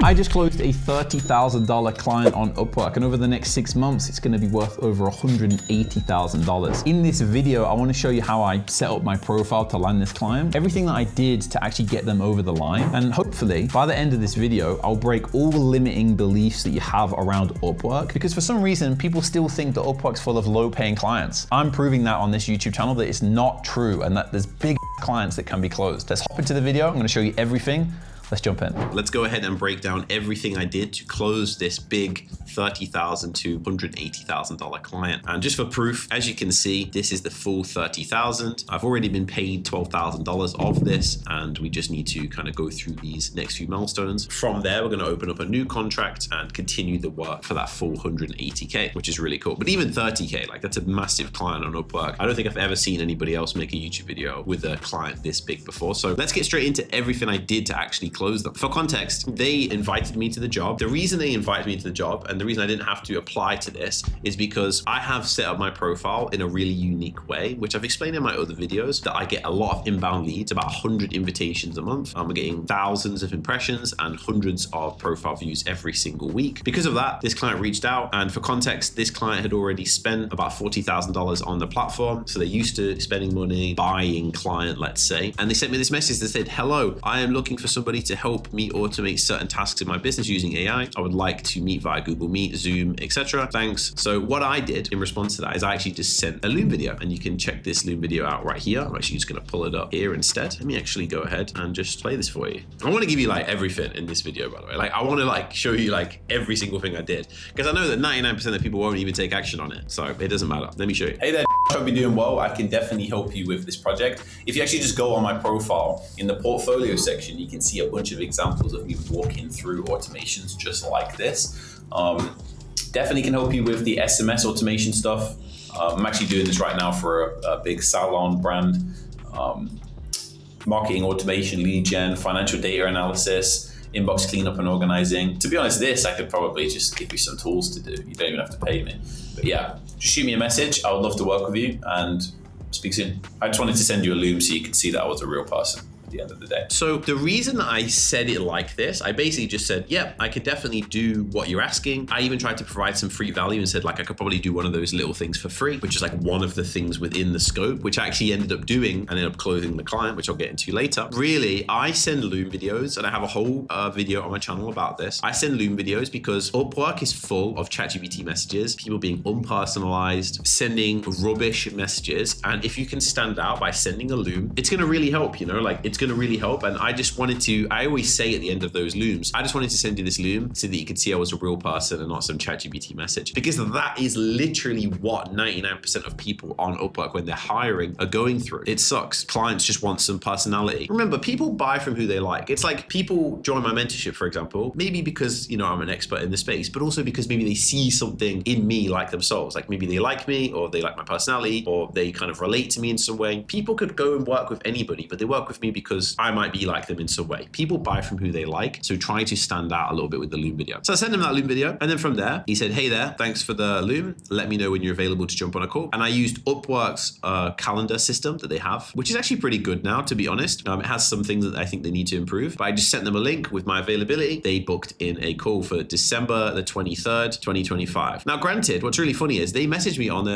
I just closed a $30,000 client on Upwork, and over the next 6 months, it's gonna be worth over $180,000. In this video, I wanna show you how I set up my profile to land this client, everything that I did to actually get them over the line, and hopefully, by the end of this video, I'll break all the limiting beliefs that you have around Upwork, because for some reason, people still think that Upwork's full of low-paying clients. I'm proving that on this YouTube channel that it's not true, and that there's big clients that can be closed. Let's hop into the video. I'm gonna show you everything. Let's jump in. Let's go ahead and break down everything I did to close this big $30,000 to $180,000 client. And just for proof, as you can see, this is the full $30,000. I've already been paid $12,000 of this, and we just need to kind of go through these next few milestones. From there, we're going to open up a new contract and continue the work for that full 180K, which is really cool. But even 30K, like that's a massive client on Upwork. I don't think I've ever seen anybody else make a YouTube video with a client this big before. So let's get straight into everything I did to actually close them. For context, they invited me to the job. The reason they invited me to the job and the reason I didn't have to apply to this is because I have set up my profile in a really unique way, which I've explained in my other videos, that I get a lot of inbound leads, about 100 invitations a month. I'm getting thousands of impressions and hundreds of profile views every single week. Because of that, this client reached out, and for context, this client had already spent about $40,000 on the platform. So they're used to spending money, buying client, let's say. And they sent me this message that said, "Hello, I am looking for somebody to help me automate certain tasks in my business using AI. I would like to meet via Google Meet, Zoom, etc. Thanks." So what I did in response to that is I actually just sent a Loom video, and you can check this Loom video out right here. I'm actually just going to pull it up here instead. Let me actually go ahead and just play this for you. I want to give you like everything in this video, by the way. Like I want to like show you like every single thing I did, because I know that 99% of people won't even take action on it. So it doesn't matter. Let me show you. Hey there, hope you're doing well. I can definitely help you with this project. If you actually just go on my profile, in the portfolio section, you can see a bunch of examples of me walking through automations just like this. Definitely can help you with the SMS automation stuff. I'm actually doing this right now for a big salon brand. Marketing automation, lead gen, financial data analysis, inbox cleanup and organizing. To be honest, this I could probably just give you some tools to do. You don't even have to pay me. But yeah, just shoot me a message. I would love to work with you, and speak soon. I just wanted to send you a Loom so you could see that I was a real person at the end of the day. So the reason I said it like this, I basically just said, yeah, I could definitely do what you're asking. I even tried to provide some free value and said like I could probably do one of those little things for free, which is like one of the things within the scope, which I actually ended up doing and ended up closing the client, which I'll get into later. Really, I send Loom videos, and I have a whole video on my channel about this. I send Loom videos because Upwork is full of ChatGPT messages, people being unpersonalized, sending rubbish messages. And if you can stand out by sending a Loom, it's going to really help, you know, like it's going to really help. And I just wanted to, I always say at the end of those Looms, I just wanted to send you this Loom so that you could see I was a real person and not some ChatGPT message, because that is literally what 99% of people on Upwork when they're hiring are going through. It sucks. Clients just want some personality. Remember, people buy from who they like. It's like people join my mentorship, for example, maybe because, you know, I'm an expert in the space, but also because maybe they see something in me like themselves. Like maybe they like me, or they like my personality, or they kind of relate to me in some way. People could go and work with anybody, but they work with me because I might be like them in some way. People buy from who they like, so try to stand out a little bit with the Loom video. So I sent him that Loom video, and then from there, he said, "Hey there, thanks for the Loom. Let me know when you're available to jump on a call." And I used Upwork's calendar system that they have, which is actually pretty good now, to be honest. It has some things that I think they need to improve, but I just sent them a link with my availability. They booked in a call for December the 23rd, 2025. Now, granted, what's really funny is they messaged me on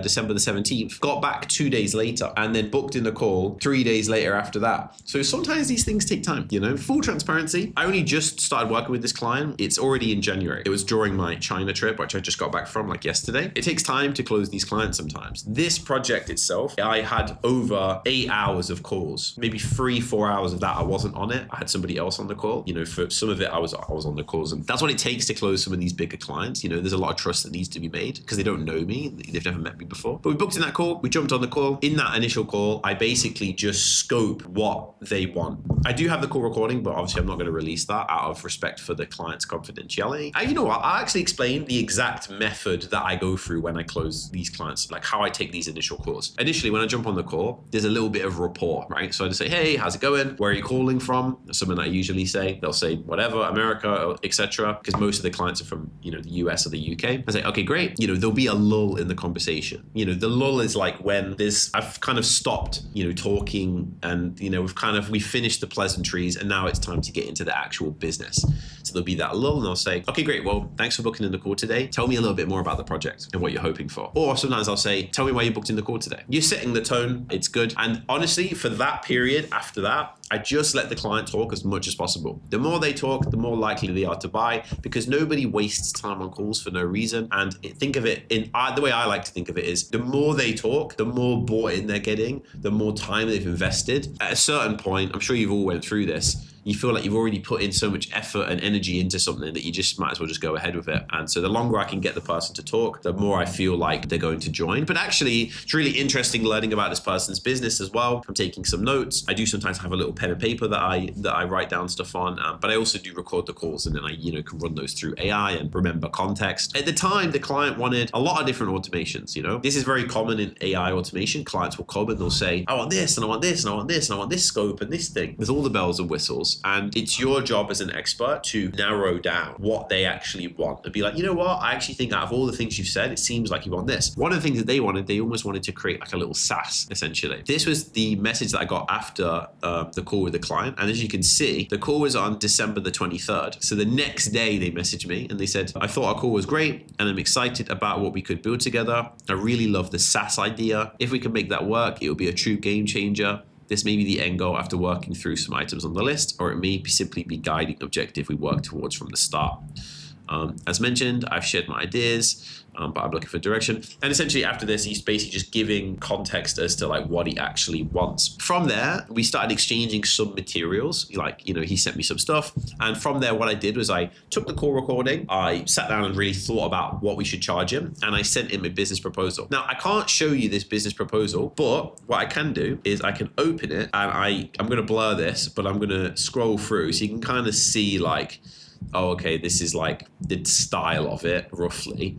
December the 17th, got back 2 days later, and then booked in the call 3 days later after that. So sometimes these things take time, you know. Full transparency, I only just started working with this client. It's already in January. It was during my China trip, which I just got back from like yesterday. It takes time to close these clients sometimes. This project itself, I had over 8 hours of calls, maybe 3-4 hours of that I wasn't on it. I had somebody else on the call. You know, for some of it, I was on the calls, and that's what it takes to close some of these bigger clients. You know, there's a lot of trust that needs to be made because they don't know me. They've never met me before. But we booked in that call. We jumped on the call. In that initial call, I basically just scope what they want. I do have the call recording, but obviously I'm not going to release that out of respect for the client's confidentiality. And you know what? I'll actually explain the exact method that I go through when I close these clients, like how I take these initial calls. Initially, when I jump on the call, there's a little bit of rapport, right? So I just say, "Hey, how's it going? Where are you calling from?" That's something I usually say. They'll say whatever, America, etc., because most of the clients are from, you know, the US or the UK. I say, "Okay, great." You know, there'll be a lull in the conversation. You know, the lull is like when I've kind of stopped, you know, talking, and, you know, we've finished the pleasantries and now it's time to get into the actual business. So there'll be that lull and I'll say, okay, great. Well, thanks for booking in the call today. Tell me a little bit more about the project and what you're hoping for. Or sometimes I'll say, tell me why you booked in the call today. You're setting the tone. It's good. And honestly, for that period after that, I just let the client talk as much as possible. The more they talk, the more likely they are to buy, because nobody wastes time on calls for no reason. And think of it the way I like to think of it is, the more they talk, the more bought in they're getting, the more time they've invested. At a certain point, I'm sure you've all went through this, you feel like you've already put in so much effort and energy into something that you just might as well just go ahead with it. And so the longer I can get the person to talk, the more I feel like they're going to join. But actually, it's really interesting learning about this person's business as well. I'm taking some notes. I do sometimes have a little pen and paper that I write down stuff on, but I also do record the calls, and then I can run those through AI and remember context. At the time, the client wanted a lot of different automations. This is very common in AI automation. Clients will come and they'll say, I want this, and I want this, and I want this, and I want this scope and this thing, with all the bells and whistles. And it's your job as an expert to narrow down what they actually want and be like, you know what? I actually think out of all the things you've said, it seems like you want this. One of the things that they almost wanted to create like a little SaaS, essentially. This was the message that I got after the call with the client. And as you can see, the call was on December the 23rd. So the next day they messaged me and they said, I thought our call was great and I'm excited about what we could build together. I really love the SaaS idea. If we can make that work, it will be a true game changer. This may be the end goal after working through some items on the list, or it may simply be guiding objective we work towards from the start. As mentioned, I've shared my ideas, but I'm looking for direction. And essentially after this, he's basically just giving context as to like what he actually wants. From there, we started exchanging some materials. He sent me some stuff. And from there, what I did was I took the call recording. I sat down and really thought about what we should charge him. And I sent him a business proposal. Now, I can't show you this business proposal, but what I can do is I can open it and I'm going to blur this, but I'm going to scroll through so you can kind of see like, oh, okay, this is like the style of it roughly.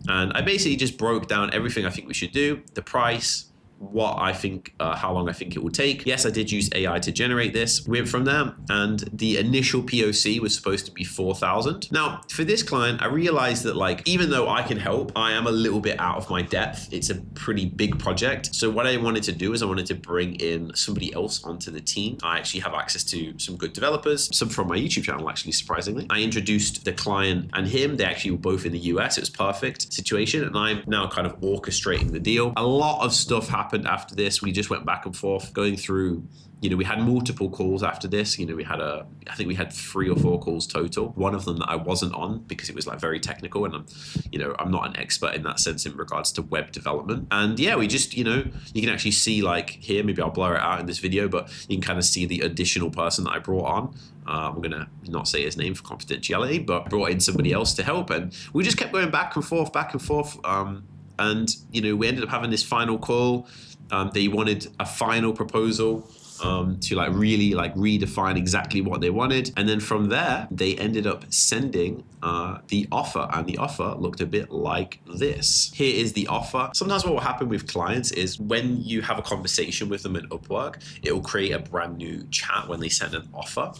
And I basically just broke down everything I think we should do, the price, what I think, how long I think it will take. Yes, I did use AI to generate this. We went from there, and the initial POC was supposed to be 4,000. Now, for this client, I realized that like, even though I can help, I am a little bit out of my depth. It's a pretty big project. So what I wanted to do is I wanted to bring in somebody else onto the team. I actually have access to some good developers, some from my YouTube channel, actually, surprisingly. I introduced the client and him. They actually were both in the US. It was perfect situation. And I'm now kind of orchestrating the deal. A lot of stuff happened after this. We just went back and forth going through, we had multiple calls after this. I think we had 3 or 4 calls total. One of them that I wasn't on because it was like very technical, and I'm not an expert in that sense in regards to web development. And yeah, we just, you can actually see like here, maybe I'll blur it out in this video, but you can kind of see the additional person that I brought on. I'm going to not say his name for confidentiality, but I brought in somebody else to help. And we just kept going back and forth. And, we ended up having this final call. They wanted a final proposal to like really like redefine exactly what they wanted. And then from there, they ended up sending the offer, and the offer looked a bit like this. Here is the offer. Sometimes what will happen with clients is when you have a conversation with them in Upwork, it will create a brand new chat when they send an offer.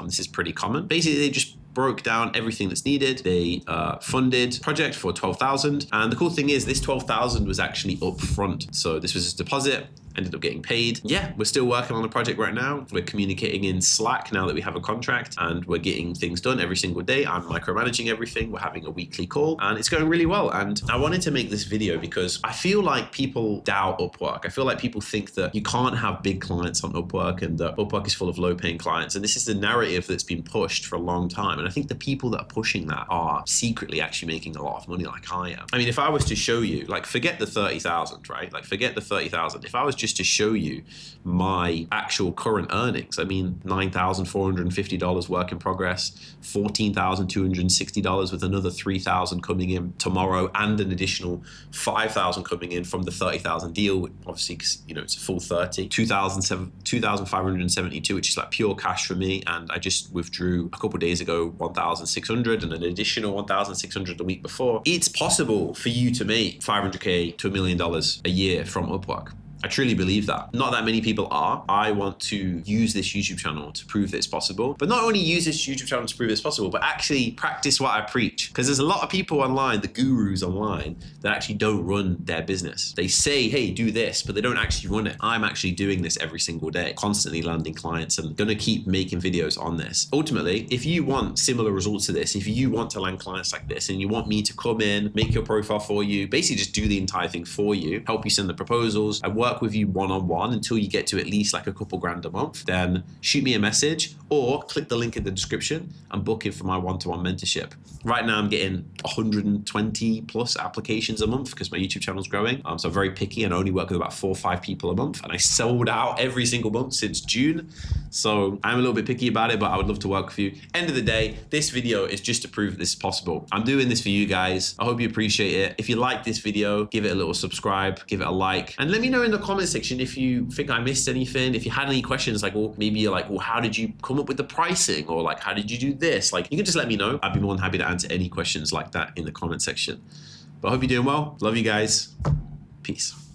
This is pretty common. Basically, they just broke down everything that's needed. They funded project for 12,000. And the cool thing is this 12,000 was actually upfront. So this was his deposit, ended up getting paid. Yeah, we're still working on the project right now. We're communicating in Slack now that we have a contract, and we're getting things done every single day. I'm micromanaging everything. We're having a weekly call and it's going really well. And I wanted to make this video because I feel like people doubt Upwork. I feel like people think that you can't have big clients on Upwork and that Upwork is full of low paying clients. And this is the narrative that's been pushed for a long time. And I think the people that are pushing that are secretly actually making a lot of money like I am. I mean, if I was to show you, like forget the 30,000, right? Like forget the 30,000. If I was just to show you my actual current earnings, I mean, $9,450 work in progress, $14,260 with another $3,000 coming in tomorrow, and an additional $5,000 coming in from the 30,000 deal. Obviously, because it's a full 30, 2,572, which is like pure cash for me. And I just withdrew a couple of days ago 1,600 and an additional 1,600 the week before. It's possible for you to make $500K to $1 million a year from Upwork. I truly believe that. Not that many people are. I want to use this YouTube channel to prove that it's possible, but not only use this YouTube channel to prove it's possible, but actually practice what I preach. Because there's a lot of people online, the gurus online, that actually don't run their business. They say, hey, do this, but they don't actually run it. I'm actually doing this every single day, constantly landing clients, and gonna keep making videos on this. Ultimately, if you want similar results to this, if you want to land clients like this, and you want me to come in, make your profile for you, basically just do the entire thing for you, help you send the proposals, I work with you one-on-one until you get to at least like a couple grand a month, then shoot me a message or click the link in the description and book in for my one-to-one mentorship. Right now I'm getting 120 plus applications a month because my YouTube channel is growing. So I'm very picky and I only work with about 4 or 5 people a month, and I sold out every single month since June. So I'm a little bit picky about it, but I would love to work with you. End of the day, this video is just to prove this is possible. I'm doing this for you guys. I hope you appreciate it. If you like this video, give it a little subscribe, give it a like, and let me know in the comment section if you think I missed anything, if you had any questions, like, well, maybe you're like, well, how did you come up with the pricing? Or like, how did you do this? Like, you can just let me know. I'd be more than happy to answer any questions like that in the comment section. But I hope you're doing well. Love you guys. Peace.